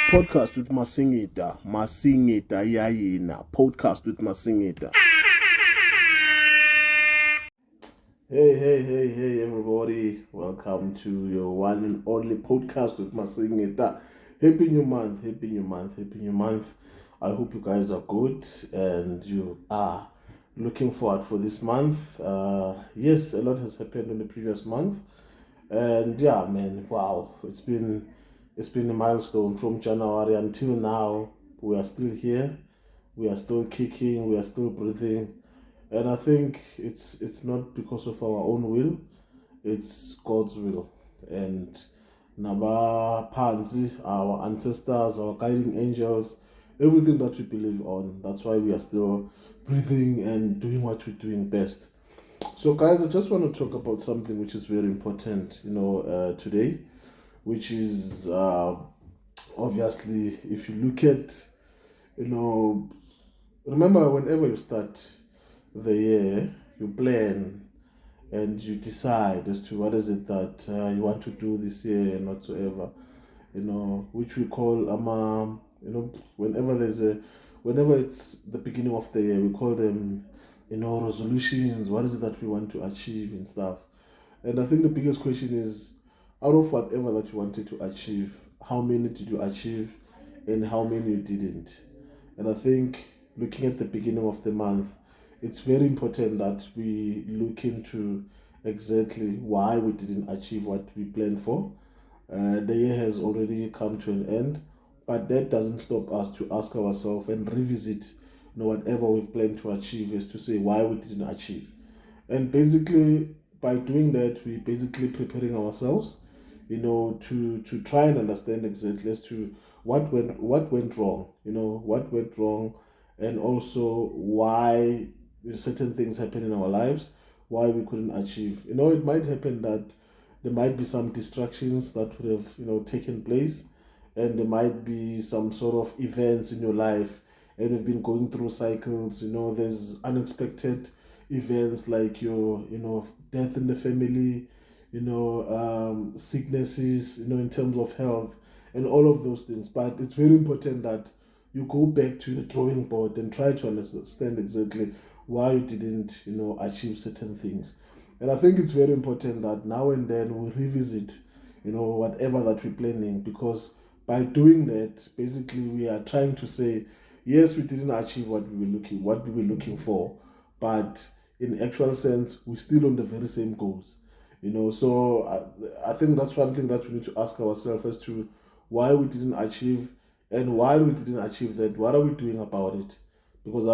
Podcast with Masingita. Masingita yayina. Podcast with Masingita. Hey, everybody. Welcome to your one and only podcast with Masingita. Happy new month. I hope you guys are good and you are looking forward for this month. Yes, a lot has happened in the previous month. And yeah, man, wow, it's been a milestone from January until now. We are still here, we are still kicking, we are still breathing, and I think it's not because of our own will, it's God's will. And Naba Panzi, our ancestors, our guiding angels, everything that we believe on. That's why we are still breathing and doing what we're doing best. So, guys, I just want to talk about something which is very important, today, which is obviously, if you look at, remember, whenever you start the year, you plan and you decide as to what is it that you want to do this year and whatsoever, which we call, whenever it's the beginning of the year, we call them, resolutions. What is it that we want to achieve and stuff? And I think the biggest question is, out of whatever that you wanted to achieve, how many did you achieve and how many you didn't? And I think looking at the beginning of the month, it's very important that we look into exactly why we didn't achieve what we planned for. The year has already come to an end, but that doesn't stop us to ask ourselves and revisit, whatever we've planned to achieve, is to say why we didn't achieve. And basically, by doing that, we're basically preparing ourselves, to try and understand exactly as to what went wrong, and also why certain things happen in our lives, why we couldn't achieve. It might happen that there might be some distractions that would have, taken place, and there might be some sort of events in your life, and you've been going through cycles. There's unexpected events like your, death in the family, sicknesses, in terms of health and all of those things. But it's very important that you go back to the drawing board and try to understand exactly why you didn't, achieve certain things. And I think it's very important that now and then we revisit, whatever that we're planning, because by doing that, basically we are trying to say, yes, we didn't achieve what we were looking for, but in actual sense, we're still on the very same goals. So I think that's one thing that we need to ask ourselves as to why we didn't achieve, and while we didn't achieve that, what are we doing about it? Because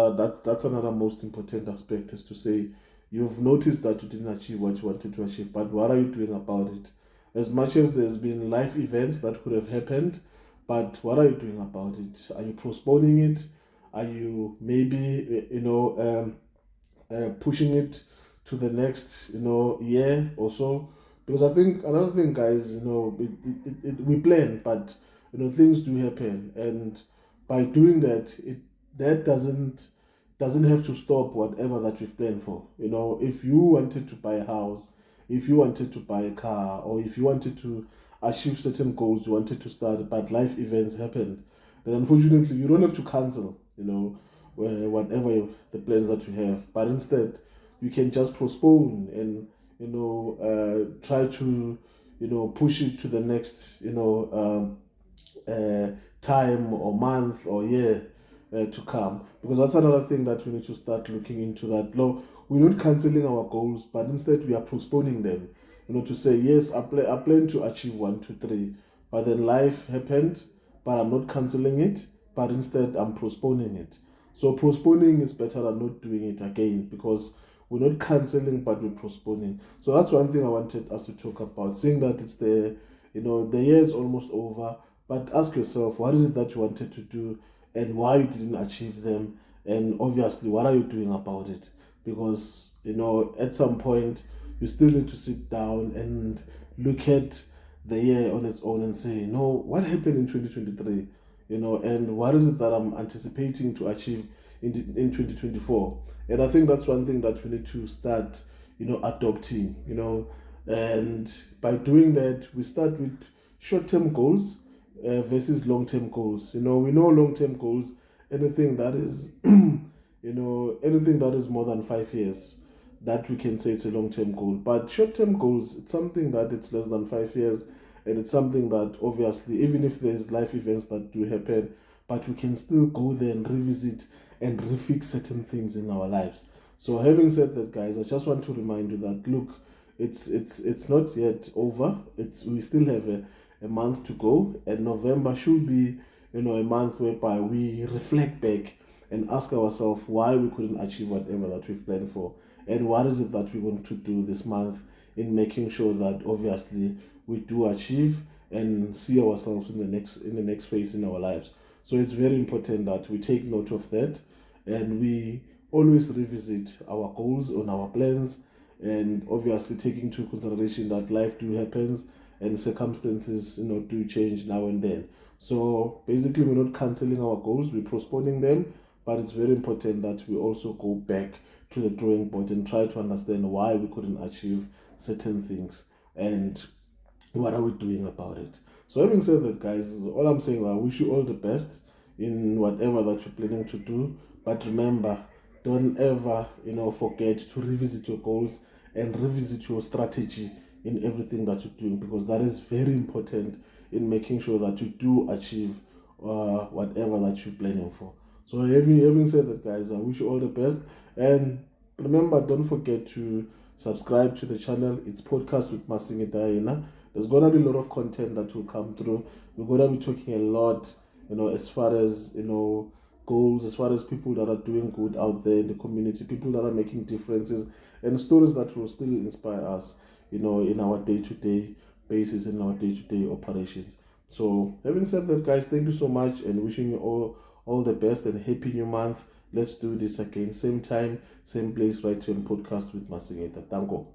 that's another most important aspect, is to say you've noticed that you didn't achieve what you wanted to achieve, but what are you doing about it? As much as there's been life events that could have happened, but what are you doing about it? Are you postponing it? Are you maybe, pushing it to the next, year or so? Because I think another thing, guys, we plan, but things do happen, and by doing that, that doesn't have to stop whatever that we've planned for. If you wanted to buy a house, if you wanted to buy a car, or if you wanted to achieve certain goals you wanted to start, but life events happened, then unfortunately you don't have to cancel, whatever the plans that you have, but instead you can just postpone and try to push it to the next time or month or year to come. Because that's another thing that we need to start looking into, that no, we're not cancelling our goals, but instead we are postponing them, to say, yes, I plan to achieve 1, 2, 3, but then life happened, but I'm not cancelling it, but instead I'm postponing it. So postponing is better than not doing it again, because we're not cancelling, but we're postponing. So that's one thing I wanted us to talk about, seeing that it's the year is almost over, but ask yourself, what is it that you wanted to do and why you didn't achieve them? And obviously, what are you doing about it? Because, at some point, you still need to sit down and look at the year on its own and say, what happened in 2023? And what is it that I'm anticipating to achieve in 2024? And I think that's one thing that we need to start, adopting, and by doing that, we start with short-term goals, versus long-term goals. We know long-term goals, anything that is, anything that is more than 5 years, that we can say it's a long-term goal. But short-term goals, it's something that it's less than 5 years, and it's something that obviously, even if there's life events that do happen, but we can still go there and revisit and refix certain things in our lives. So having said that, guys, I just want to remind you that look, it's not yet over. We still have a month to go, and November should be a month whereby we reflect back and ask ourselves why we couldn't achieve whatever that we've planned for, and what is it that we're going to do this month in making sure that obviously we do achieve and see ourselves in the next phase in our lives. So it's very important that we take note of that, and we always revisit our goals on our plans, and obviously take into consideration that life do happens and circumstances do change now and then. So basically, we're not canceling our goals, we're postponing them, but it's very important that we also go back to the drawing board and try to understand why we couldn't achieve certain things, and what are we doing about it. So having said that, guys, all I'm saying, I wish you all the best in whatever that you're planning to do. But remember, don't ever forget to revisit your goals and revisit your strategy in everything that you're doing, because that is very important in making sure that you do achieve whatever that you're planning for. So having said that, guys, I wish you all the best, and remember, don't forget to subscribe to the channel. It's Podcast with Masingita. There's gonna be a lot of content that will come through. We're gonna be talking a lot, as far as goals, as far as people that are doing good out there in the community, people that are making differences, and stories that will still inspire us, in our day-to-day basis, in our day-to-day operations. So having said that, guys, thank you so much, and wishing you all the best and happy new month. Let's do this again, same time, same place, right here on Podcast with Masingita. Tango.